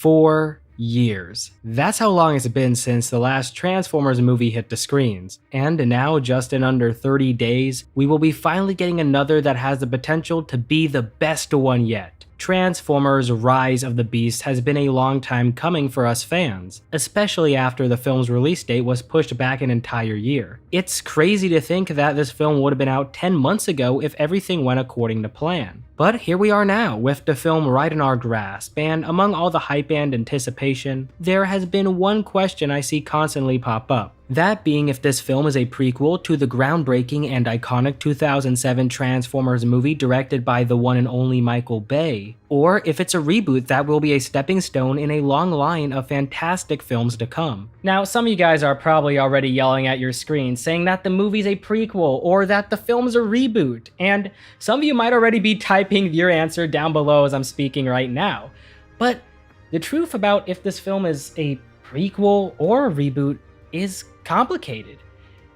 4 years. That's how long it's been since the last Transformers movie hit the screens. And now, just in under 30 days, we will be finally getting another that has the potential to be the best one yet. Transformers Rise of the Beast has been a long time coming for us fans, especially after the film's release date was pushed back an entire year. It's crazy to think that this film would have been out 10 months ago if everything went according to plan. But here we are now, with the film right in our grasp, and among all the hype and anticipation, there has been one question I see constantly pop up. That being if this film is a prequel to the groundbreaking and iconic 2007 Transformers movie directed by the one and only Michael Bay, or if it's a reboot that will be a stepping stone in a long line of fantastic films to come. Now, some of you guys are probably already yelling at your screen saying that the movie's a prequel or that the film's a reboot, and some of you might already be typing your answer down below as I'm speaking right now. But the truth about if this film is a prequel or a reboot is complicated.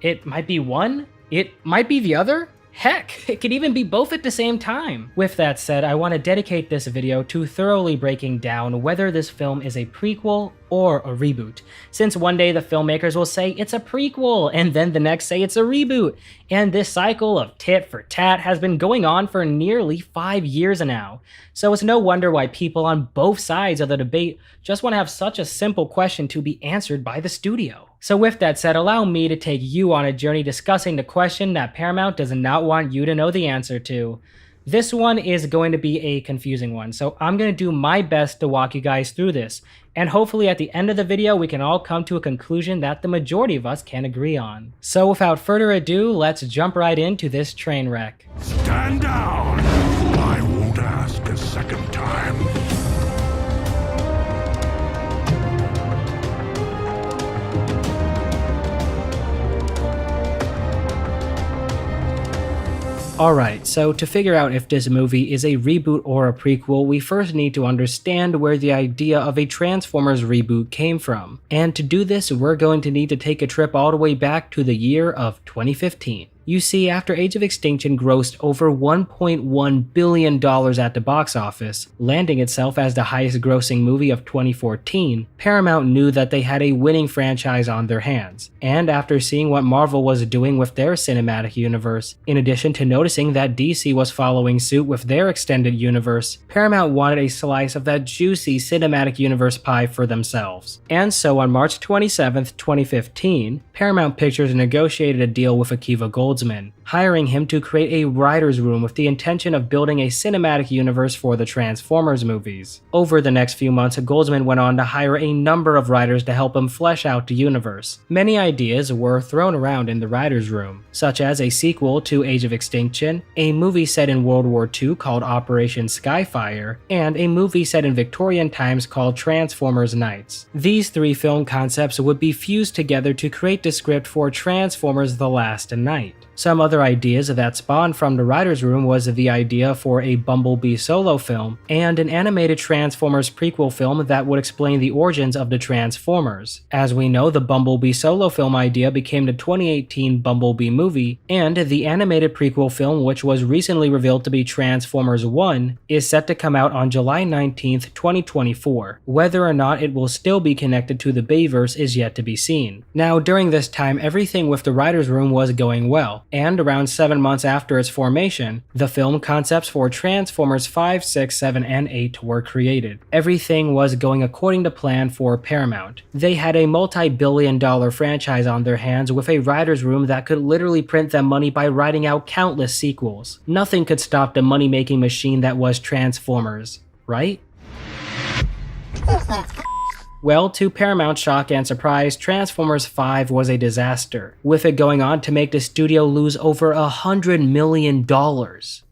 It might be one, it might be the other. Heck, it could even be both at the same time. With that said, I want to dedicate this video to thoroughly breaking down whether this film is a prequel or a reboot, since one day the filmmakers will say it's a prequel and then the next say it's a reboot, and this cycle of tit for tat has been going on for nearly 5 years now. So it's no wonder why people on both sides of the debate just want to have such a simple question to be answered by the studio. So with that said, allow me to take you on a journey discussing the question that Paramount does not want you to know the answer to. This one is going to be a confusing one, so I'm going to do my best to walk you guys through this, and hopefully at the end of the video we can all come to a conclusion that the majority of us can agree on. So without further ado, let's jump right into this train wreck. Stand down! I won't ask a second time. Alright, so to figure out if this movie is a reboot or a prequel, we first need to understand where the idea of a Transformers reboot came from. And to do this, we're going to need to take a trip all the way back to the year of 2015. You see, after Age of Extinction grossed over $1.1 billion at the box office, landing itself as the highest grossing movie of 2014, Paramount knew that they had a winning franchise on their hands. And after seeing what Marvel was doing with their cinematic universe, in addition to noticing that DC was following suit with their extended universe, Paramount wanted a slice of that juicy cinematic universe pie for themselves. And so on March 27th, 2015, Paramount Pictures negotiated a deal with Akiva Goldsman, hiring him to create a writer's room with the intention of building a cinematic universe for the Transformers movies. Over the next few months, Goldsman went on to hire a number of writers to help him flesh out the universe. Many ideas were thrown around in the writer's room, such as a sequel to Age of Extinction, a movie set in World War II called Operation Skyfire, and a movie set in Victorian times called Transformers Nights. These three film concepts would be fused together to create the script for Transformers The Last Night. Some other ideas that spawned from the writer's room was the idea for a Bumblebee solo film and an animated Transformers prequel film that would explain the origins of the Transformers. As we know, the Bumblebee solo film idea became the 2018 Bumblebee movie, and the animated prequel film, which was recently revealed to be Transformers 1, is set to come out on July 19th, 2024. Whether or not it will still be connected to the Bayverse is yet to be seen. Now, during this time, everything with the writer's room was going well, and around 7 months after its formation, the film concepts for Transformers 5, 6, 7, and 8 were created. Everything was going according to plan for Paramount. They had a multi-billion-dollar franchise on their hands with a writer's room that could literally print them money by writing out countless sequels. Nothing could stop the money-making machine that was Transformers, right? Well, to Paramount's shock and surprise, Transformers 5 was a disaster, with it going on to make the studio lose over $100 million.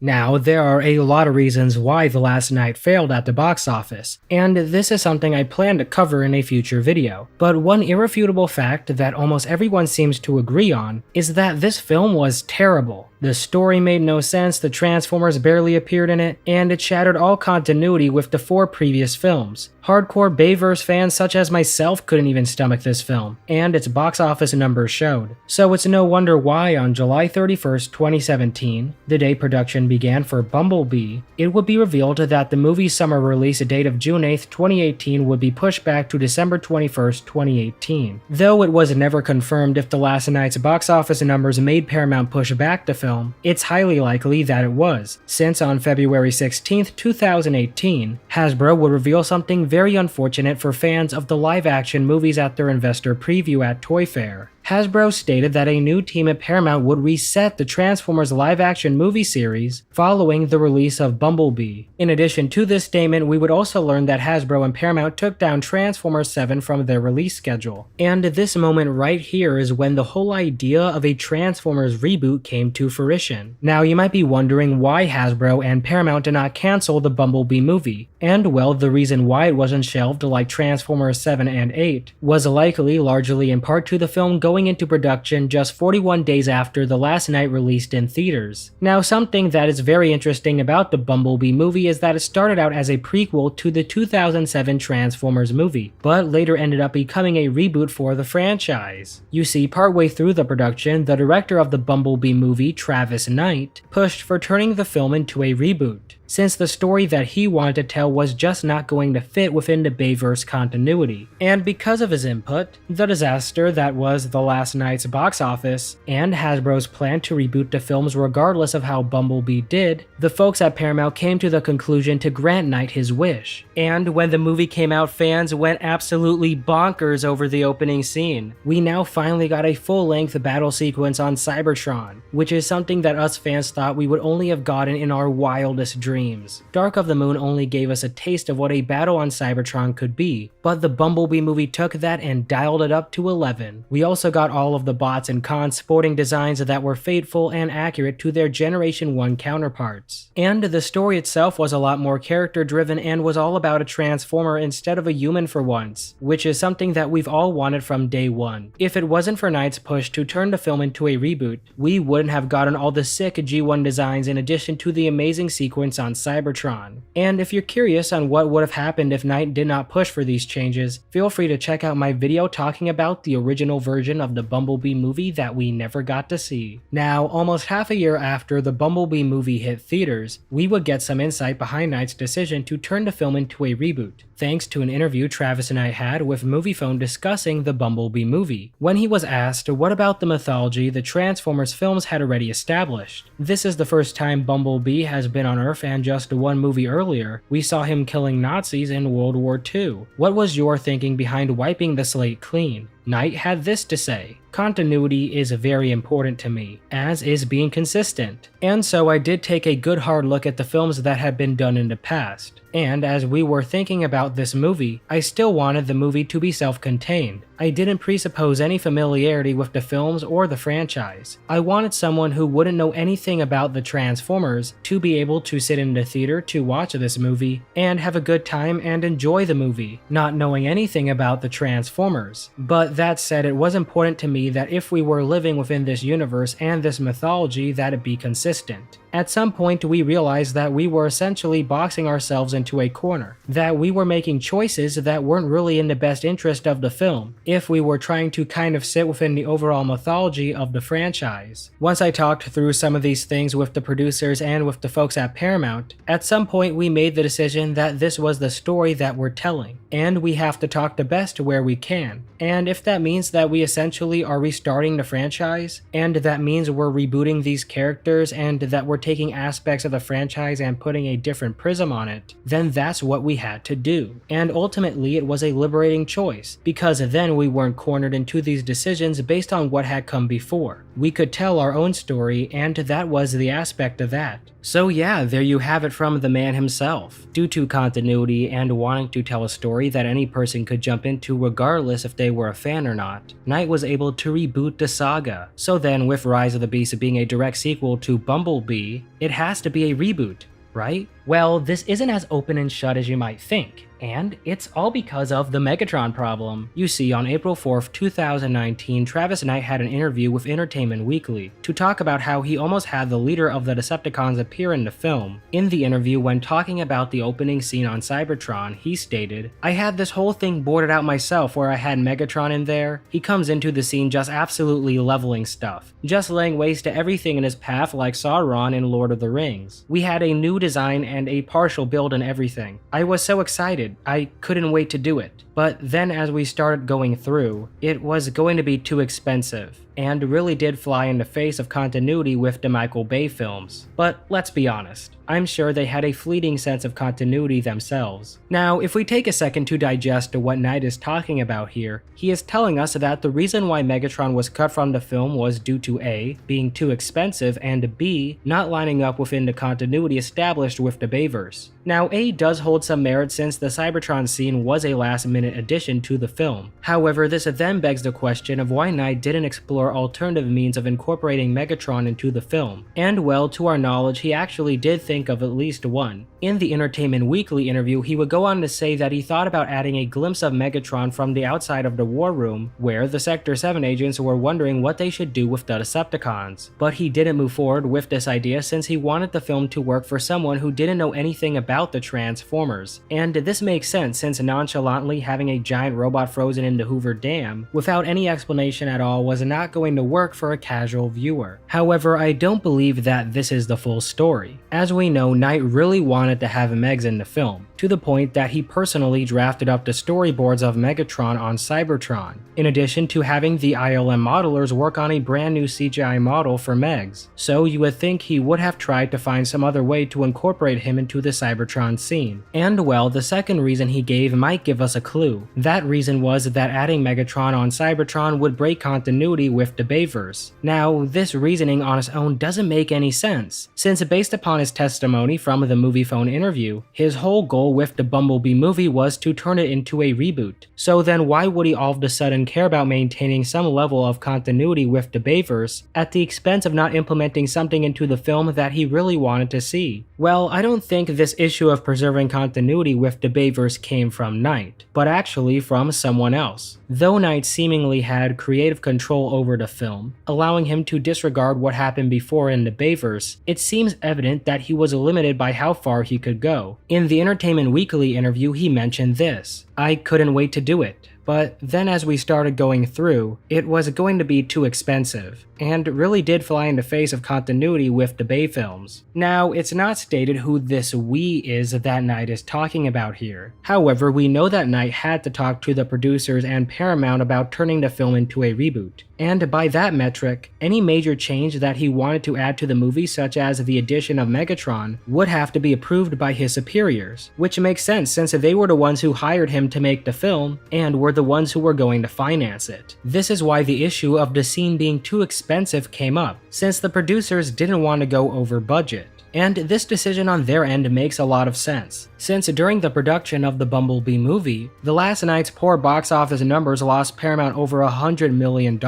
Now, there are a lot of reasons why The Last Night failed at the box office, and this is something I plan to cover in a future video. But one irrefutable fact that almost everyone seems to agree on is that this film was terrible. The story made no sense, the Transformers barely appeared in it, and it shattered all continuity with the 4 previous films. Hardcore Bayverse fans such as myself couldn't even stomach this film, and its box office numbers showed. So it's no wonder why on July 31st, 2017, the day production began for Bumblebee, it would be revealed that the movie's summer release date of June 8th, 2018 would be pushed back to December 21st, 2018. Though it was never confirmed if the last night's box office numbers made Paramount push back the film, it's highly likely that it was, since on February 16th, 2018, Hasbro would reveal something very unfortunate for fans of the live-action movies at their investor preview at Toy Fair. Hasbro stated that a new team at Paramount would reset the Transformers live-action movie series following the release of Bumblebee. In addition to this statement, we would also learn that Hasbro and Paramount took down Transformers 7 from their release schedule. And this moment right here is when the whole idea of a Transformers reboot came to fruition. Now you might be wondering why Hasbro and Paramount did not cancel the Bumblebee movie. And well, the reason why it wasn't shelved like Transformers 7 and 8 was likely largely in part to the film going into production just 41 days after the last night released in theaters. Now something that is very interesting about the Bumblebee movie is that it started out as a prequel to the 2007 Transformers movie, but later ended up becoming a reboot for the franchise. You see, partway through the production, the director of the Bumblebee movie, Travis Knight, pushed for turning the film into a reboot, since the story that he wanted to tell was just not going to fit within the Bayverse continuity. And because of his input, the disaster that was the last night's box office, and Hasbro's plan to reboot the films regardless of how Bumblebee did, the folks at Paramount came to the conclusion to grant Knight his wish. And when the movie came out, fans went absolutely bonkers over the opening scene. We now finally got a full-length battle sequence on Cybertron, which is something that us fans thought we would only have gotten in our wildest dreams. Dark of the Moon only gave us a taste of what a battle on Cybertron could be, but the Bumblebee movie took that and dialed it up to 11. We also got all of the bots and cons sporting designs that were faithful and accurate to their Generation 1 counterparts. And the story itself was a lot more character driven and was all about a Transformer instead of a human for once, which is something that we've all wanted from day one. If it wasn't for Knight's push to turn the film into a reboot, we wouldn't have gotten all the sick G1 designs in addition to the amazing sequence on Cybertron. And if you're curious on what would have happened if Knight did not push for these changes, feel free to check out my video talking about the original version of the Bumblebee movie that we never got to see. Now, almost half a year after the Bumblebee movie hit theaters, we would get some insight behind Knight's decision to turn the film into a reboot, thanks to an interview Travis and I had with MoviePhone discussing the Bumblebee movie. When he was asked what about the mythology the Transformers films had already established. This is the first time Bumblebee has been on Earth, and just one movie earlier, we saw him killing Nazis in World War II. What was your thinking behind wiping the slate clean? Knight had this to say: "Continuity is very important to me, as is being consistent. And so I did take a good hard look at the films that had been done in the past. And as we were thinking about this movie, I still wanted the movie to be self-contained. I didn't presuppose any familiarity with the films or the franchise. I wanted someone who wouldn't know anything about the Transformers to be able to sit in the theater to watch this movie and have a good time and enjoy the movie, not knowing anything about the Transformers. But that said, it was important to me that if we were living within this universe and this mythology, that it be consistent. At some point, we realized that we were essentially boxing ourselves into a corner, that we were making choices that weren't really in the best interest of the film, if we were trying to kind of sit within the overall mythology of the franchise. Once I talked through some of these things with the producers and with the folks at Paramount, at some point we made the decision that this was the story that we're telling, and we have to talk the best where we can. And if that means that we essentially are restarting the franchise, and that means we're rebooting these characters, and that we're taking aspects of the franchise and putting a different prism on it, then that's what we had to do. And ultimately it was a liberating choice, because then we weren't cornered into these decisions based on what had come before. We could tell our own story, and that was the aspect of that. So yeah, there you have it from the man himself. Due to continuity and wanting to tell a story that any person could jump into regardless if they were a fan or not, Knight was able to reboot the saga. So then, with Rise of the Beast being a direct sequel to Bumblebee, it has to be a reboot, right? Well, this isn't as open and shut as you might think. And it's all because of the Megatron problem. You see, on April 4th, 2019, Travis Knight had an interview with Entertainment Weekly to talk about how he almost had the leader of the Decepticons appear in the film. In the interview, when talking about the opening scene on Cybertron, he stated, "I had this whole thing boarded out myself where I had Megatron in there. He comes into the scene just absolutely leveling stuff, just laying waste to everything in his path like Sauron in Lord of the Rings. We had a new design and a partial build and everything. I was so excited, I couldn't wait to do it. But then as we started going through, it was going to be too expensive, and really did fly in the face of continuity with the Michael Bay films. But let's be honest, I'm sure they had a fleeting sense of continuity themselves." Now, if we take a second to digest what Knight is talking about here, he is telling us that the reason why Megatron was cut from the film was due to A, being too expensive, and B, not lining up within the continuity established with the Bayverse. Now, A does hold some merit since the Cybertron scene was a last-minute addition to the film. However, this then begs the question of why Knight didn't explore alternative means of incorporating Megatron into the film. And well, to our knowledge, he actually did think of at least one. In the Entertainment Weekly interview, he would go on to say that he thought about adding a glimpse of Megatron from the outside of the War Room, where the Sector 7 agents were wondering what they should do with the Decepticons. But he didn't move forward with this idea since he wanted the film to work for someone who didn't know anything about the Transformers. And this makes sense since nonchalantly having a giant robot frozen in the Hoover Dam without any explanation at all was not going to work for a casual viewer. However, I don't believe that this is the full story. As we know, Knight really wanted to have Megs in the film, to the point that he personally drafted up the storyboards of Megatron on Cybertron, in addition to having the ILM modelers work on a brand new CGI model for Megs. So you would think he would have tried to find some other way to incorporate him into the Cybertron scene. And well, the second reason he gave might give us a clue. That reason was that adding Megatron on Cybertron would break continuity with the Bayverse. Now, this reasoning on its own doesn't make any sense, since based upon his testimony from the movie phone interview, his whole goal with the Bumblebee movie was to turn it into a reboot. So then why would he all of a sudden care about maintaining some level of continuity with the Bayverse at the expense of not implementing something into the film that he really wanted to see? Well, I don't think this issue of preserving continuity with the Bayverse came from Knight, but actually from someone else. Though Knight seemingly had creative control over the film, allowing him to disregard what happened before in the Bayverse, it seems evident that he was limited by how far he could go. In the Entertainment Weekly interview, he mentioned this: "I couldn't wait to do it. But then as we started going through, it was going to be too expensive, and really did fly in the face of continuity with the Bay films." Now, it's not stated who this "we" is that Knight is talking about here. However, we know that Knight had to talk to the producers and Paramount about turning the film into a reboot. And by that metric, any major change that he wanted to add to the movie, such as the addition of Megatron, would have to be approved by his superiors, which makes sense since they were the ones who hired him to make the film, and were the ones who were going to finance it. This is why the issue of the scene being too expensive came up, since the producers didn't want to go over budget. And this decision on their end makes a lot of sense, since during the production of the Bumblebee movie, the last night's poor box office numbers lost Paramount over $100 million,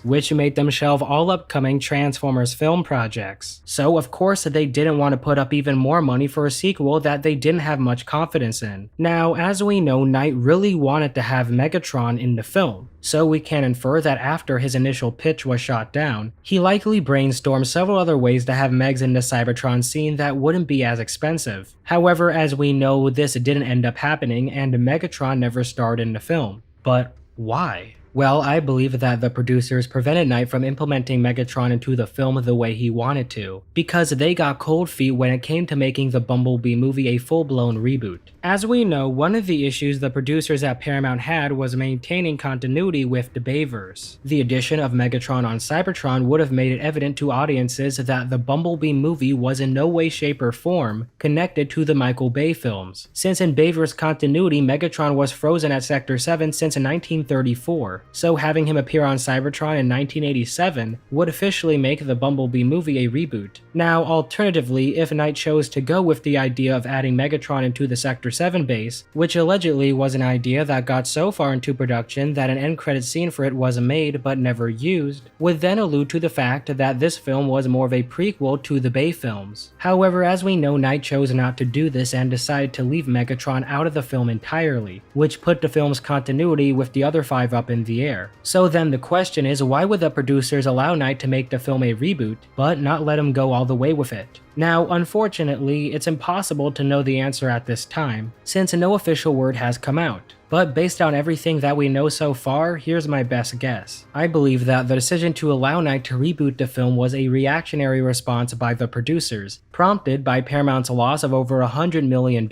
which made them shelve all upcoming Transformers film projects. So of course they didn't want to put up even more money for a sequel that they didn't have much confidence in. Now, as we know, Knight really wanted to have Megatron in the film, so we can infer that after his initial pitch was shot down, he likely brainstormed several other ways to have Megs in the Cybertron scene that wouldn't be as expensive. However, as we know, this didn't end up happening and Megatron never starred in the film. But why? Well, I believe that the producers prevented Knight from implementing Megatron into the film the way he wanted to, because they got cold feet when it came to making the Bumblebee movie a full-blown reboot. As we know, one of the issues the producers at Paramount had was maintaining continuity with the Bayverse. The addition of Megatron on Cybertron would have made it evident to audiences that the Bumblebee movie was in no way, shape, or form connected to the Michael Bay films, since in Bayverse continuity, Megatron was frozen at Sector 7 since 1934. before, so having him appear on Cybertron in 1987 would officially make the Bumblebee movie a reboot. Now, alternatively, if Knight chose to go with the idea of adding Megatron into the Sector 7 base, which allegedly was an idea that got so far into production that an end credit scene for it was made but never used, would then allude to the fact that this film was more of a prequel to the Bay films. However, as we know, Knight chose not to do this and decided to leave Megatron out of the film entirely, which put the film's continuity with the other 5 up in the air. So then the question is, why would the producers allow Knight to make the film a reboot, but not let him go all the way with it? Now, unfortunately, it's impossible to know the answer at this time, since no official word has come out. But based on everything that we know so far, here's my best guess. I believe that the decision to allow Knight to reboot the film was a reactionary response by the producers, prompted by Paramount's loss of over $100 million.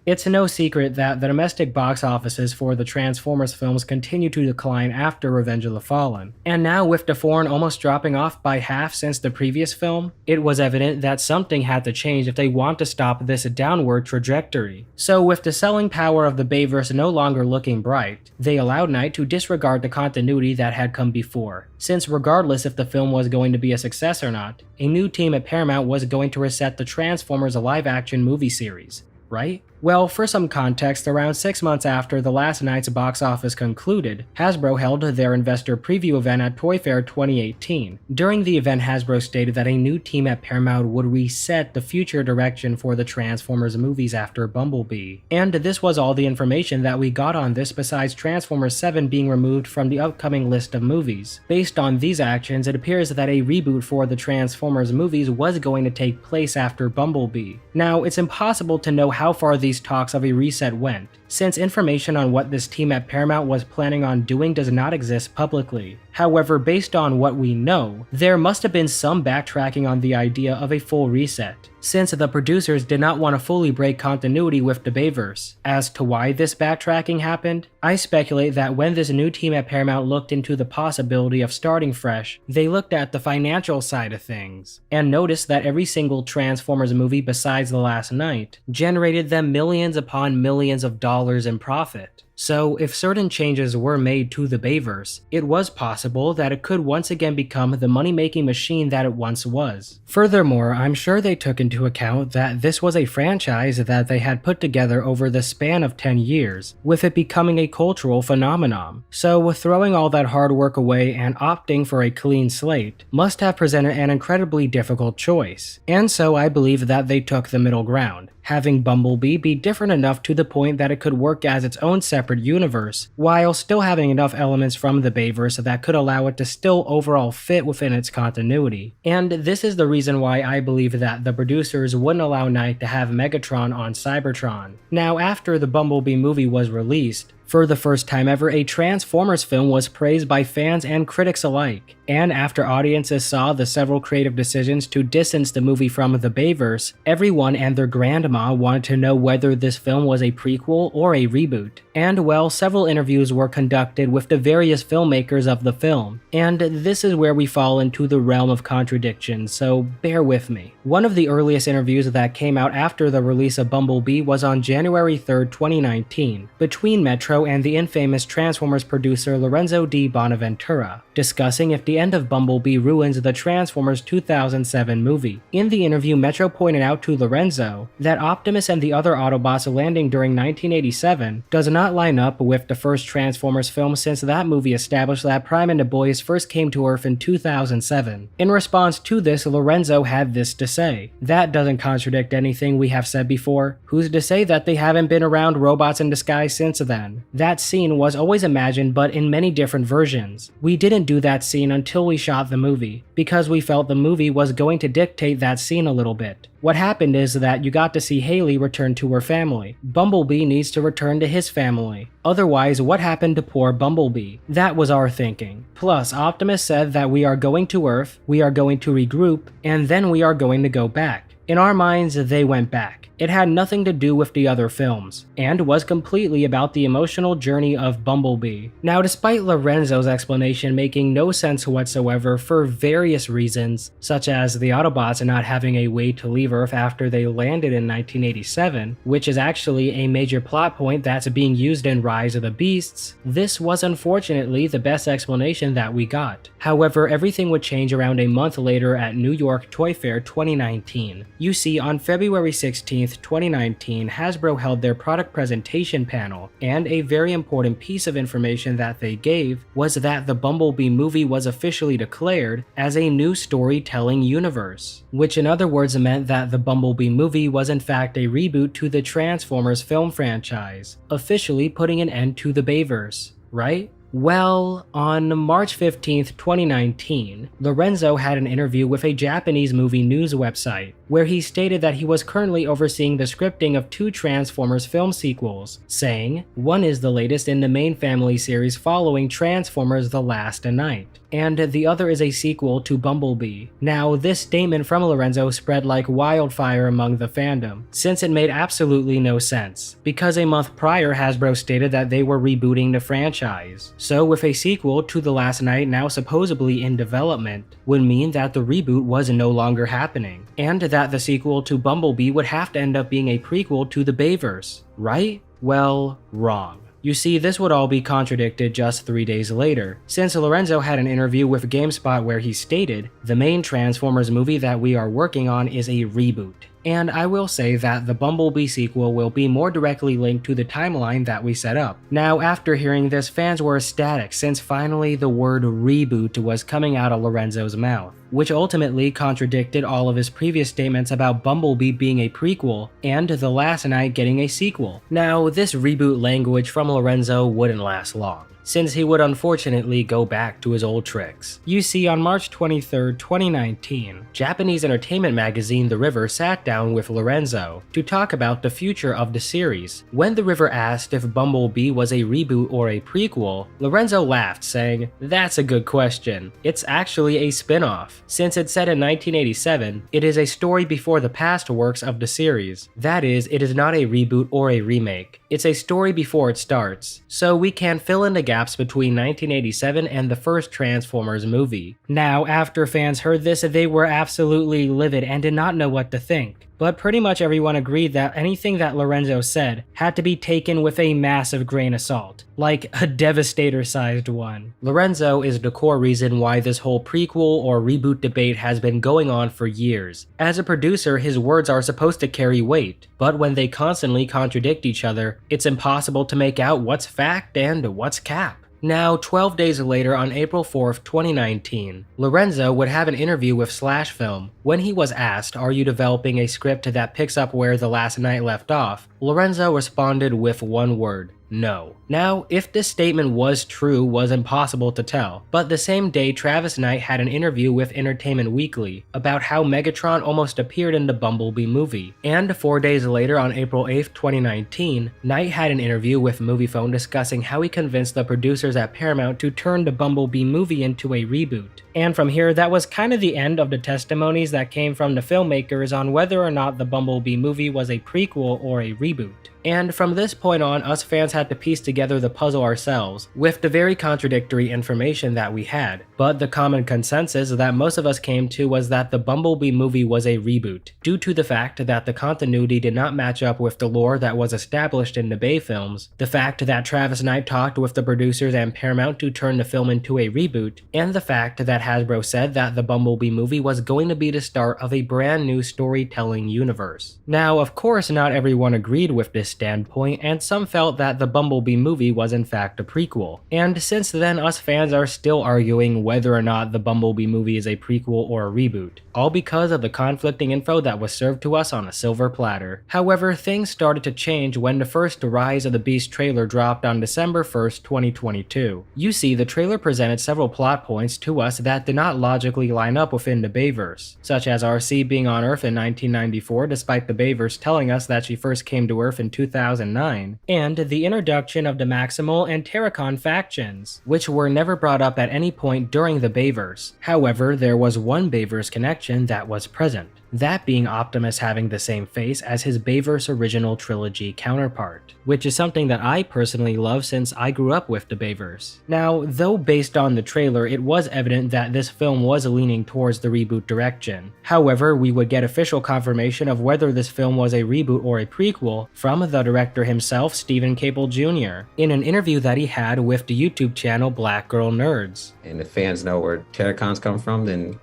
It's no secret that the domestic box offices for the Transformers films continue to decline after Revenge of the Fallen. And now with the foreign almost dropping off by half since the previous film, it was evident that something had to change if they want to stop this downward trajectory. So with the selling power of the Bayverse no longer looking bright, they allowed Knight to disregard the continuity that had come before, since regardless if the film was going to be a success or not, a new team at Paramount was going to reset the Transformers live-action movie series, right? Well, for some context, around 6 months after the last Knight's box office concluded, Hasbro held their investor preview event at Toy Fair 2018. During the event, Hasbro stated that a new team at Paramount would reset the future direction for the Transformers movies after Bumblebee. And this was all the information that we got on this besides Transformers 7 being removed from the upcoming list of movies. Based on these actions, it appears that a reboot for the Transformers movies was going to take place after Bumblebee. Now, it's impossible to know how far these talks of a reset went, since information on what this team at Paramount was planning on doing does not exist publicly. However, based on what we know, there must have been some backtracking on the idea of a full reset, since the producers did not want to fully break continuity with the Bayverse. As to why this backtracking happened, I speculate that when this new team at Paramount looked into the possibility of starting fresh, they looked at the financial side of things, and noticed that every single Transformers movie besides The Last Knight generated them millions upon millions of dollars in profit. So if certain changes were made to the Bayverse, it was possible that it could once again become the money-making machine that it once was. Furthermore, I'm sure they took into account that this was a franchise that they had put together over the span of 10 years, with it becoming a cultural phenomenon. So throwing all that hard work away and opting for a clean slate must have presented an incredibly difficult choice. And so I believe that they took the middle ground, having Bumblebee be different enough to the point that it could work as its own separate universe, while still having enough elements from the Bayverse that could allow it to still overall fit within its continuity. And this is the reason why I believe that the producers wouldn't allow Knight to have Megatron on Cybertron. Now, after the Bumblebee movie was released, for the first time ever, a Transformers film was praised by fans and critics alike. And after audiences saw the several creative decisions to distance the movie from the Bayverse, everyone and their grandma wanted to know whether this film was a prequel or a reboot. And well, several interviews were conducted with the various filmmakers of the film. And this is where we fall into the realm of contradiction, so bear with me. One of the earliest interviews that came out after the release of Bumblebee was on January 3rd, 2019, between Metro and the infamous Transformers producer Lorenzo D. Bonaventura, discussing if the end of Bumblebee ruins the Transformers 2007 movie. In the interview, Metro pointed out to Lorenzo that Optimus and the other Autobots landing during 1987 does not line up with the first Transformers film, since that movie established that Prime and the boys first came to Earth in 2007. In response to this, Lorenzo had this to say: "That doesn't contradict anything we have said before. Who's to say that they haven't been around robots in disguise since then? That scene was always imagined, but in many different versions. We didn't do that scene until we shot the movie, because we felt the movie was going to dictate that scene a little bit. What happened is that you got to see Haley return to her family. Bumblebee needs to return to his family. Otherwise, what happened to poor Bumblebee? That was our thinking. Plus, Optimus said that we are going to Earth, we are going to regroup, and then we are going to go back. In our minds, they went back. It had nothing to do with the other films, and was completely about the emotional journey of Bumblebee. Now, despite Lorenzo's explanation making no sense whatsoever for various reasons, such as the Autobots not having a way to leave Earth after they landed in 1987, which is actually a major plot point that's being used in Rise of the Beasts, this was unfortunately the best explanation that we got. However, everything would change around a month later at New York Toy Fair 2019. You see, on February 16th, 2019, Hasbro held their product presentation panel, and a very important piece of information that they gave was that the Bumblebee movie was officially declared as a new storytelling universe, which in other words meant that the Bumblebee movie was in fact a reboot to the Transformers film franchise, officially putting an end to the Bayverse, right? Well, on March 15th, 2019, Lorenzo had an interview with a Japanese movie news website, where he stated that he was currently overseeing the scripting of 2 Transformers film sequels, saying, "One is the latest in the main family series following Transformers The Last Night, and the other is a sequel to Bumblebee." Now, this statement from Lorenzo spread like wildfire among the fandom, since it made absolutely no sense, because a month prior Hasbro stated that they were rebooting the franchise. So with a sequel to The Last Night now supposedly in development, would mean that the reboot was no longer happening, and that the sequel to Bumblebee would have to end up being a prequel to the Bayverse, right? Well, wrong. You see, this would all be contradicted just 3 days later, since Lorenzo had an interview with GameSpot where he stated, "The main Transformers movie that we are working on is a reboot." And I will say that the Bumblebee sequel will be more directly linked to the timeline that we set up. Now, after hearing this, fans were ecstatic since finally the word reboot was coming out of Lorenzo's mouth, which ultimately contradicted all of his previous statements about Bumblebee being a prequel and The Last Night getting a sequel. Now, this reboot language from Lorenzo wouldn't last long, since he would unfortunately go back to his old tricks. You see, on March 23rd, 2019, Japanese entertainment magazine The River sat down with Lorenzo to talk about the future of the series. When The River asked if Bumblebee was a reboot or a prequel, Lorenzo laughed, saying, "That's a good question. It's actually a spin-off. Since it's set in 1987, it is a story before the past works of the series. That is, it is not a reboot or a remake. It's a story before it starts, so we can fill in the gaps between 1987 and the first Transformers movie." Now, after fans heard this, they were absolutely livid and did not know what to think. But pretty much everyone agreed that anything that Lorenzo said had to be taken with a massive grain of salt, like a Devastator-sized one. Lorenzo is the core reason why this whole prequel or reboot debate has been going on for years. As a producer, his words are supposed to carry weight, but when they constantly contradict each other, it's impossible to make out what's fact and what's cap. Now, 12 days later on April 4th, 2019, Lorenzo would have an interview with Slash Film. When he was asked, "Are you developing a script that picks up where The Last Night left off?" Lorenzo responded with one word: no. Now, if this statement was true was impossible to tell, but the same day Travis Knight had an interview with Entertainment Weekly about how Megatron almost appeared in the Bumblebee movie. And 4 days later on April 8th, 2019, Knight had an interview with MoviePhone discussing how he convinced the producers at Paramount to turn the Bumblebee movie into a reboot. And from here, that was kind of the end of the testimonies that came from the filmmakers on whether or not the Bumblebee movie was a prequel or a reboot. And from this point on, us fans had to piece together the puzzle ourselves, with the very contradictory information that we had. But the common consensus that most of us came to was that the Bumblebee movie was a reboot, due to the fact that the continuity did not match up with the lore that was established in the Bay films, the fact that Travis Knight talked with the producers and Paramount to turn the film into a reboot, and the fact that Hasbro said that the Bumblebee movie was going to be the start of a brand new storytelling universe. Now, of course, not everyone agreed with this standpoint, and some felt that the Bumblebee movie was in fact a prequel. And since then, us fans are still arguing whether or not the Bumblebee movie is a prequel or a reboot, all because of the conflicting info that was served to us on a silver platter. However, things started to change when the first Rise of the Beast trailer dropped on December 1st, 2022. You see, the trailer presented several plot points to us that did not logically line up within the Bayverse, such as RC being on Earth in 1994 despite the Bayverse telling us that she first came to Earth in 2009, and the introduction of the Maximal and Terracon factions, which were never brought up at any point during the Bayverse. However, there was one Bayverse connection that was present. that being Optimus having the same face as his Bayverse original trilogy counterpart, which is something that I personally love since I grew up with the Bayverse. Now, though based on the trailer, it was evident that this film was leaning towards the reboot direction. However, we would get official confirmation of whether this film was a reboot or a prequel from the director himself, Stephen Cable Jr., in an interview that he had with the YouTube channel Black Girl Nerds. And if fans know where Terracons come from, then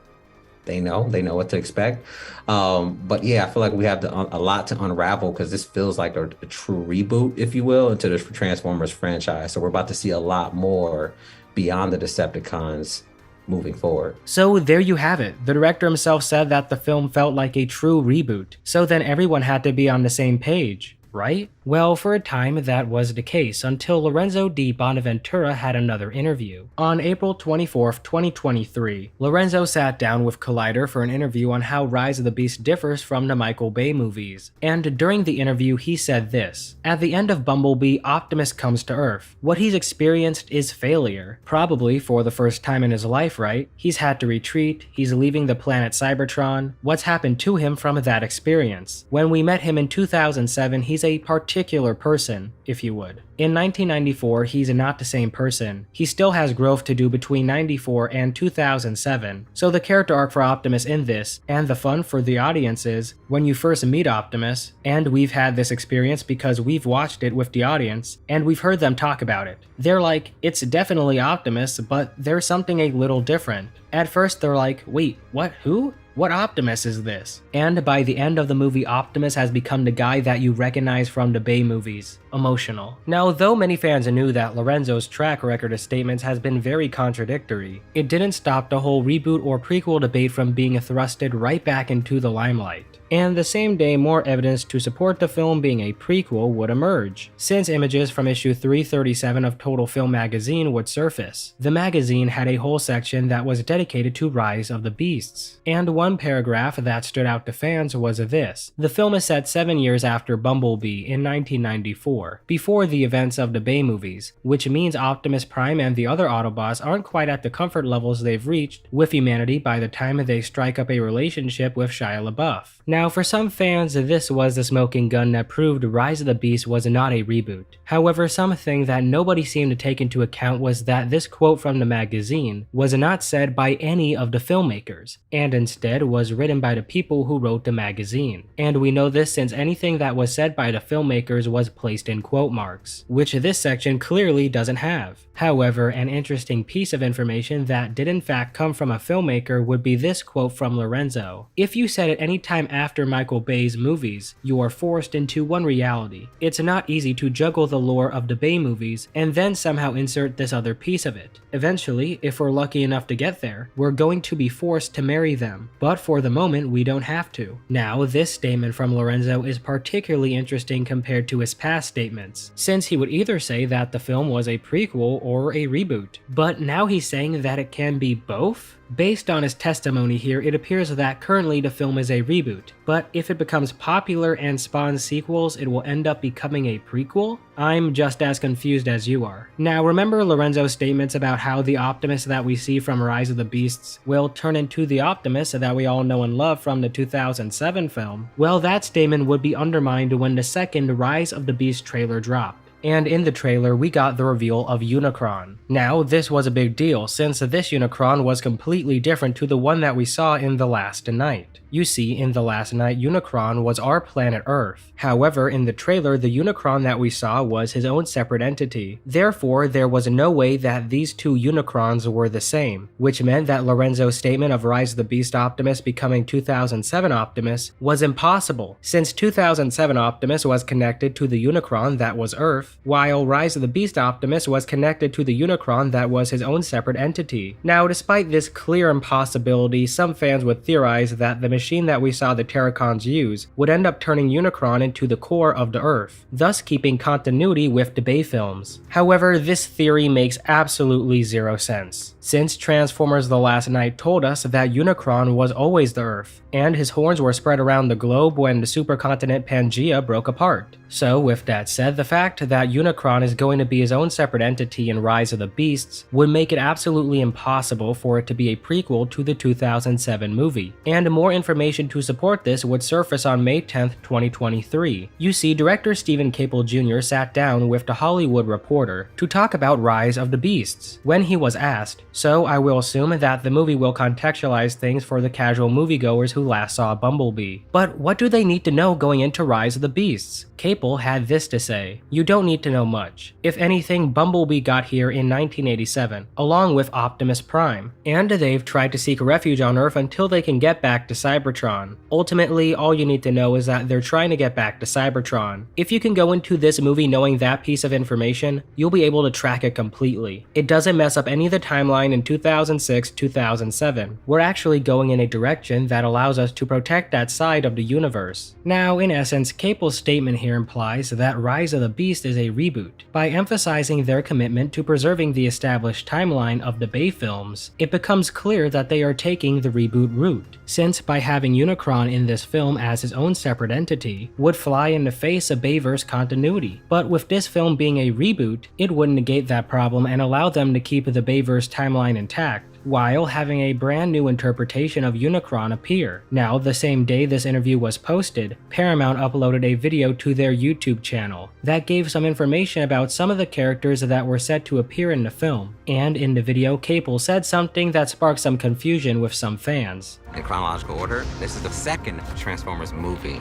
they know what to expect. But yeah, I feel like we have a lot to unravel because this feels like a true reboot, if you will, into the Transformers franchise. So we're about to see a lot more beyond the Decepticons moving forward. So there you have it. The director himself said that the film felt like a true reboot. So then everyone had to be on the same page, right? Well, for a time that was the case until Lorenzo di Bonaventura had another interview. On April 24th, 2023, Lorenzo sat down with Collider for an interview on how Rise of the Beast differs from the Michael Bay movies. And during the interview, he said this: "At the end of Bumblebee, Optimus comes to Earth. What he's experienced is failure. Probably for the first time in his life, right? He's had to retreat, he's leaving the planet Cybertron. What's happened to him from that experience? When we met him in 2007, he's a particular person, if you would. In 1994, he's not the same person. He still has growth to do between 94 and 2007. So the character arc for Optimus in this, and the fun for the audience is, when you first meet Optimus, and we've had this experience because we've watched it with the audience, and we've heard them talk about it. They're like, it's definitely Optimus, but there's something a little different. At first they're like, wait, what, who? What Optimus is this? And by the end of the movie, Optimus has become the guy that you recognize from the Bay movies. Emotional. Now, though many fans knew that Lorenzo's track record of statements has been very contradictory, it didn't stop the whole reboot or prequel debate from being thrusted right back into the limelight. And the same day, more evidence to support the film being a prequel would emerge, since images from issue 337 of Total Film magazine would surface. The magazine had a whole section that was dedicated to Rise of the Beasts, and one paragraph that stood out to fans was this: "The film is set 7 years after Bumblebee in 1994, before the events of the Bay movies, which means Optimus Prime and the other Autobots aren't quite at the comfort levels they've reached with humanity by the time they strike up a relationship with Shia LaBeouf." Now, for some fans, this was the smoking gun that proved Rise of the Beast was not a reboot. However, something that nobody seemed to take into account was that this quote from the magazine was not said by any of the filmmakers, and instead was written by the people who wrote the magazine. And we know this since anything that was said by the filmmakers was placed in quote marks, which this section clearly doesn't have. However, an interesting piece of information that did in fact come from a filmmaker would be this quote from Lorenzo: "If you said at any time after Michael Bay's movies, you are forced into one reality. It's not easy to juggle the lore of the Bay movies and then somehow insert this other piece of it. Eventually, if we're lucky enough to get there, we're going to be forced to marry them, but for the moment we don't have to." Now, this statement from Lorenzo is particularly interesting compared to his past statements, since he would either say that the film was a prequel or a reboot, but now he's saying that it can be both? Based on his testimony here, it appears that currently the film is a reboot, but if it becomes popular and spawns sequels, it will end up becoming a prequel? I'm just as confused as you are. Now, remember Lorenzo's statements about how the Optimus that we see from Rise of the Beasts will turn into the Optimus that we all know and love from the 2007 film? Well, that statement would be undermined when the second Rise of the Beast trailer dropped. And in the trailer, we got the reveal of Unicron. Now, this was a big deal, since this Unicron was completely different to the one that we saw in The Last Night. You see, in The Last Night, Unicron was our planet Earth. However, in the trailer, the Unicron that we saw was his own separate entity. Therefore, there was no way that these two Unicrons were the same, which meant that Lorenzo's statement of Rise of the Beast Optimus becoming 2007 Optimus was impossible, since 2007 Optimus was connected to the Unicron that was Earth, while Rise of the Beast Optimus was connected to the Unicron that was his own separate entity. Now, despite this clear impossibility, some fans would theorize that the machine that we saw the Terracons use would end up turning Unicron into the core of the Earth, thus keeping continuity with the Bay films. However, this theory makes absolutely zero sense, since Transformers The Last Night told us that Unicron was always the Earth, and his horns were spread around the globe when the supercontinent Pangea broke apart. So, with that said, the fact that Unicron is going to be his own separate entity in Rise of the Beasts would make it absolutely impossible for it to be a prequel to the 2007 movie. And more information information to support this would surface on May 10th, 2023. You see, director Stephen Caple Jr. sat down with The Hollywood Reporter to talk about Rise of the Beasts. When he was asked, "So I will assume that the movie will contextualize things for the casual moviegoers who last saw Bumblebee. But what do they need to know going into Rise of the Beasts?" Caple had this to say: "You don't need to know much. If anything, Bumblebee got here in 1987, along with Optimus Prime, and they've tried to seek refuge on Earth until they can get back to Cybertron. Ultimately, all you need to know is that they're trying to get back to Cybertron. If you can go into this movie knowing that piece of information, you'll be able to track it completely. It doesn't mess up any of the timeline in 2006-2007. We're actually going in a direction that allows us to protect that side of the universe." Now, in essence, Caple's statement here implies that Rise of the Beast is a reboot. By emphasizing their commitment to preserving the established timeline of the Bay films, it becomes clear that they are taking the reboot route, since by having Unicron in this film as his own separate entity would fly in the face of Bayverse continuity. But with this film being a reboot, it would negate that problem and allow them to keep the Bayverse timeline intact, while having a brand new interpretation of Unicron appear. Now, the same day this interview was posted, Paramount uploaded a video to their YouTube channel that gave some information about some of the characters that were set to appear in the film, and in the video, Caple said something that sparked some confusion with some fans. In chronological order, this is the second Transformers movie.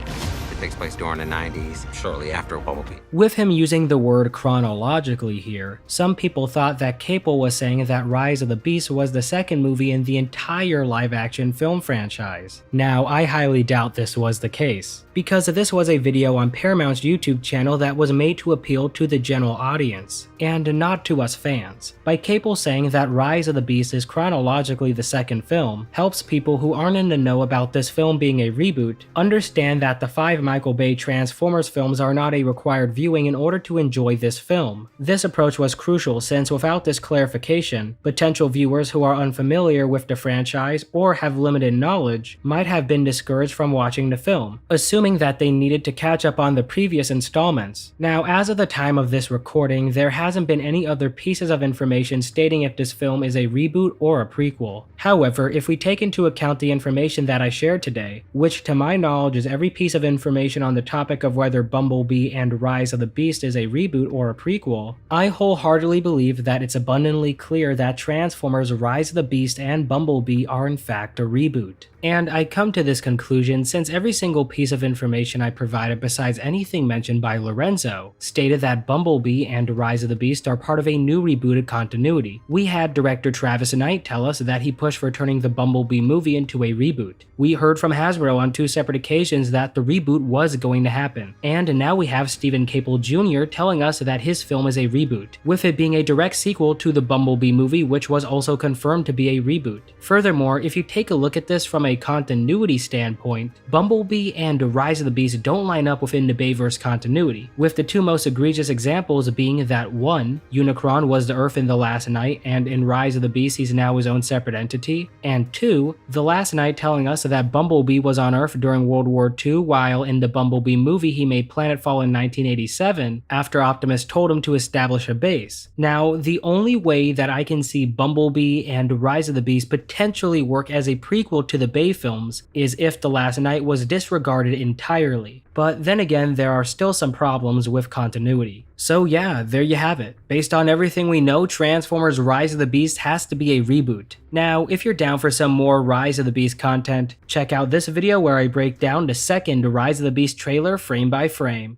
It takes place during the 90s, shortly after Bumblebee. With him using the word chronologically here, some people thought that Caple was saying that Rise of the Beast was the second movie in the entire live-action film franchise. Now, I highly doubt this was the case, because this was a video on Paramount's YouTube channel that was made to appeal to the general audience, and not to us fans. By Caple saying that Rise of the Beast is chronologically the second film, helps people who aren't in the know about this film being a reboot understand that the 5 Michael Bay Transformers films are not a required viewing in order to enjoy this film. This approach was crucial since without this clarification, potential viewers who are unfamiliar with the franchise or have limited knowledge might have been discouraged from watching the film, assuming that they needed to catch up on the previous installments. Now, as of the time of this recording, there hasn't been any other pieces of information stating if this film is a reboot or a prequel. However, if we take into account the information that I shared today, which to my knowledge is every piece of information on the topic of whether Bumblebee and Rise of the Beast is a reboot or a prequel, I wholeheartedly believe that it's abundantly clear that Transformers Rise of the Beast and Bumblebee are in fact a reboot. And I come to this conclusion since every single piece of information I provided besides anything mentioned by Lorenzo stated that Bumblebee and Rise of the Beast are part of a new rebooted continuity. We had director Travis Knight tell us that he pushed for turning the Bumblebee movie into a reboot. We heard from Hasbro on 2 separate occasions that the reboot was going to happen. And now we have Stephen Caple Jr. telling us that his film is a reboot, with it being a direct sequel to the Bumblebee movie, which was also confirmed to be a reboot. Furthermore, if you take a look at this from a continuity standpoint, Bumblebee and Rise of the Beast don't line up within the Bayverse continuity, with the 2 most egregious examples being that 1, Unicron was the Earth in The Last Knight, and in Rise of the Beast he's now his own separate entity, and 2, The Last Knight telling us that Bumblebee was on Earth during World War II, while in the Bumblebee movie he made planetfall in 1987 after Optimus told him to establish a base. Now, the only way that I can see Bumblebee and Rise of the Beast potentially work as a prequel to the Bay films is if The Last Knight was disregarded entirely. But then again, there are still some problems with continuity. So yeah, there you have it. Based on everything we know, Transformers Rise of the Beast has to be a reboot. Now, if you're down for some more Rise of the Beast content, check out this video where I break down the second Rise of the Beast trailer frame by frame.